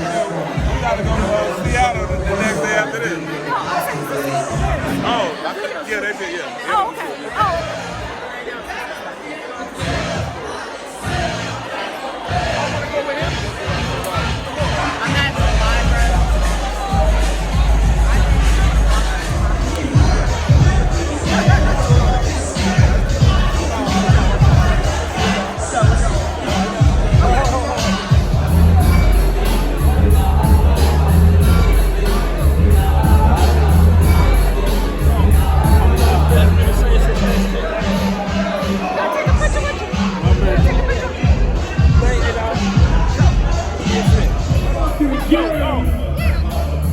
I'm about to go to Seattle the next day after this. No, I said to see the birds. Oh, I think, yeah, they did, yeah. Oh, okay. Oh.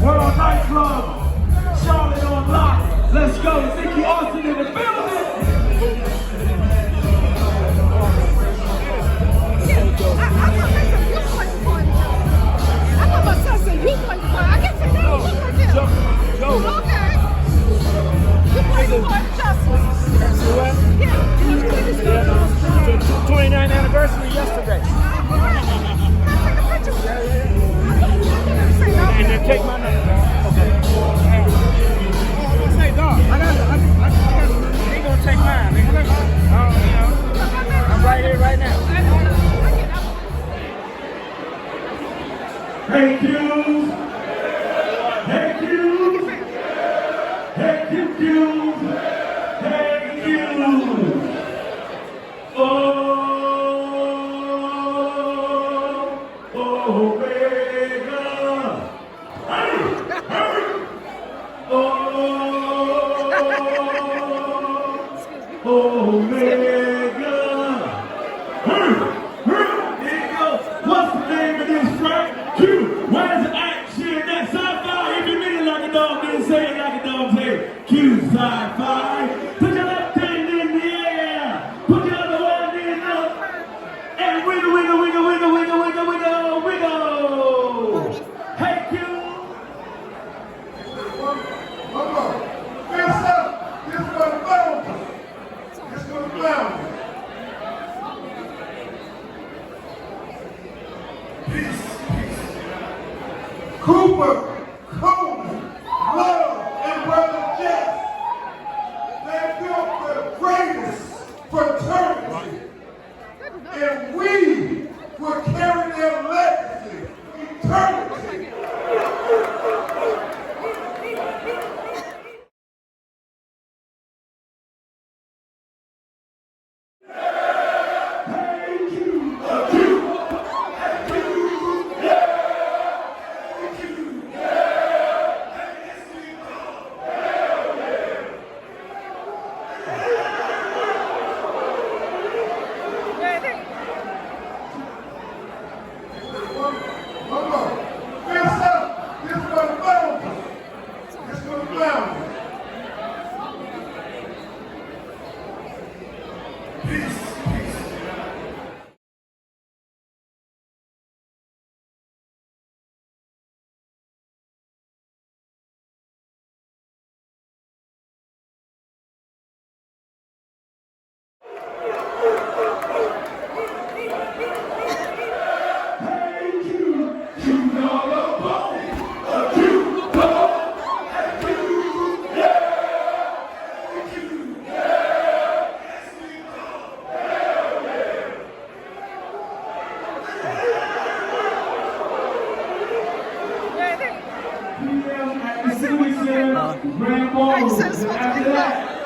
World Nightclub, Charlotte on lock. Let's go, Nicky Austin in the building. Yeah. 29th anniversary yesterday. And then take my number. Okay. Say, dog, they gonna take mine. I'm right here, right now. Hey, Q's. Hey, Q's. Hey, Q's. Hey, Q's. What's the name of this track? Q. Where's the action? That's sci-fi. If you mean it like a dog, then say it like a dog. Say it. Q sci-fi. Put your left hand in the air. Put your other one in up. And wiggle, wiggle, wiggle, wiggle, wiggle, wiggle, wiggle, wiggle. Hey, Q. Come on. Fist up. This is for the mountain. This is for the mountain. Peace, peace. Cooper, Coleman, Love, and Brother Jeff. They built the greatest fraternity. And we will carry their legacy eternity.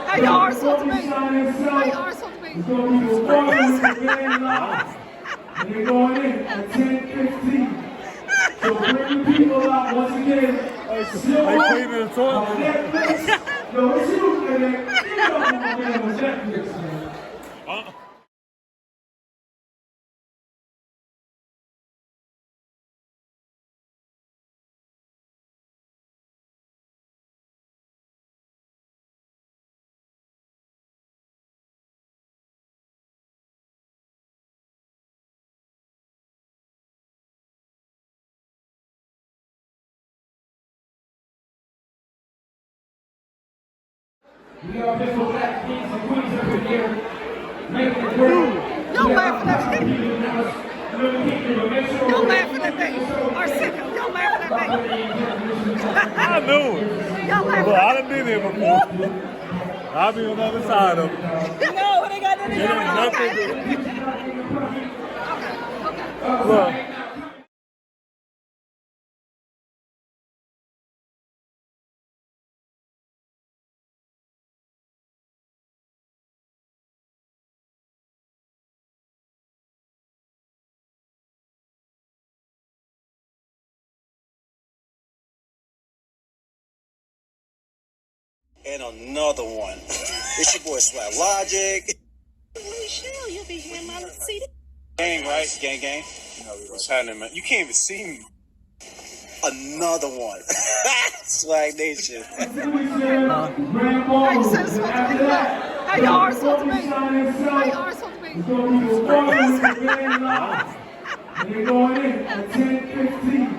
How y'all are supposed to be? How y'all are supposed to be? It's going to be the Warriors again live. And they're going in at 10:15. So bring the people out once again. Netflix. Yo, it's you, man. You know my man was Netflix, man. We got official black kings and queens up in here. Making it work. Y'all laughing at me. Y'all laughing at me. Or sick of I knew it. Y'all laugh. Well, I done been here before. I'll be on the other side of it. No, it ain't got nothing to do with it. Okay. Look. And another one. It's your boy Swag Logic. LadyChelle, you'll be hearing my CD. Gang, right? Gang. What's happening, man? You can't even see me. Another one. Swag Nation. How you say it's supposed to be? How y'all are supposed to be? How y'all are supposed to be? And they're going in at 10:15.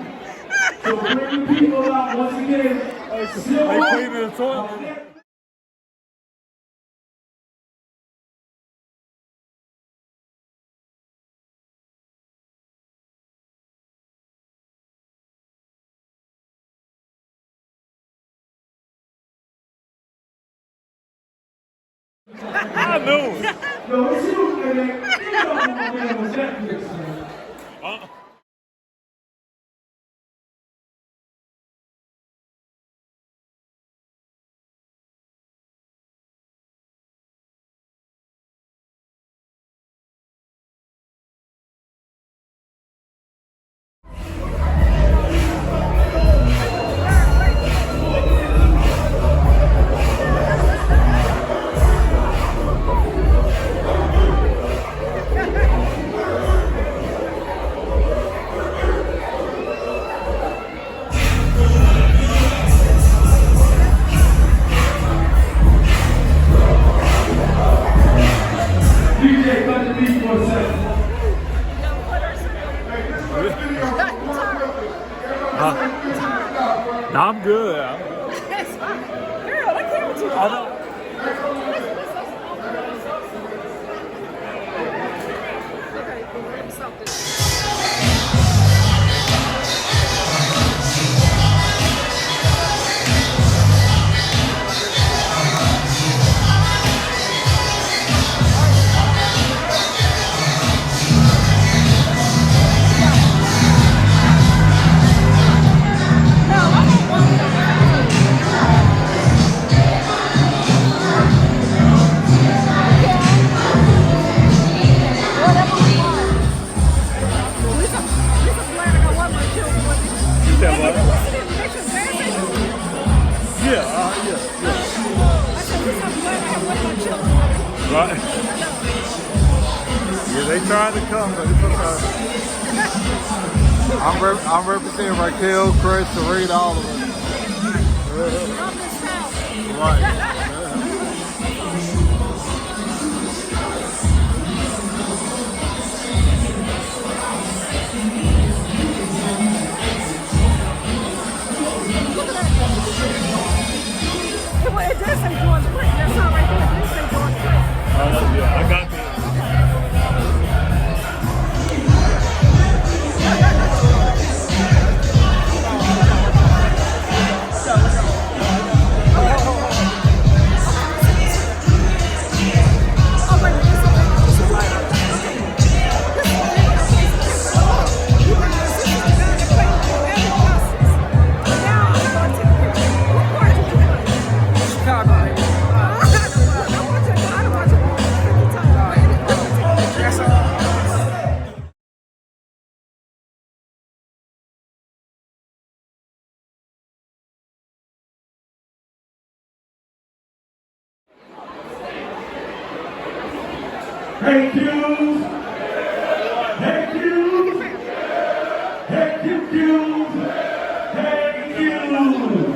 So bring the people out once again. They cleaning the toilet. I knew it. Yo, it's you, man. You don't know my name was Netflix, man. DJ, cut the beat for a second. I'm good. It's fine. Girl, I can't with you. I know. Okay, something. Right? Yeah, they tried to come, but it's okay. I'm representing Raquel, Chris, Serena, all of them. Right. Well, it does say George Clinton. That's not right there. It does say George Clinton. Yeah, I got this. Oh, wait, this is a lighter. This is a you bring your sister together and play with every process. Now I'm going to take a picture. What part did you play? Chicago, baby. I don't want you to 50 times. That's all. Hey, Q's. Hey, Q's. Hey, Q's. Hey, Q's.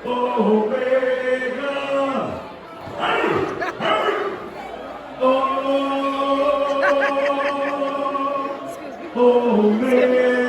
Omega. Hey, hey. Omega.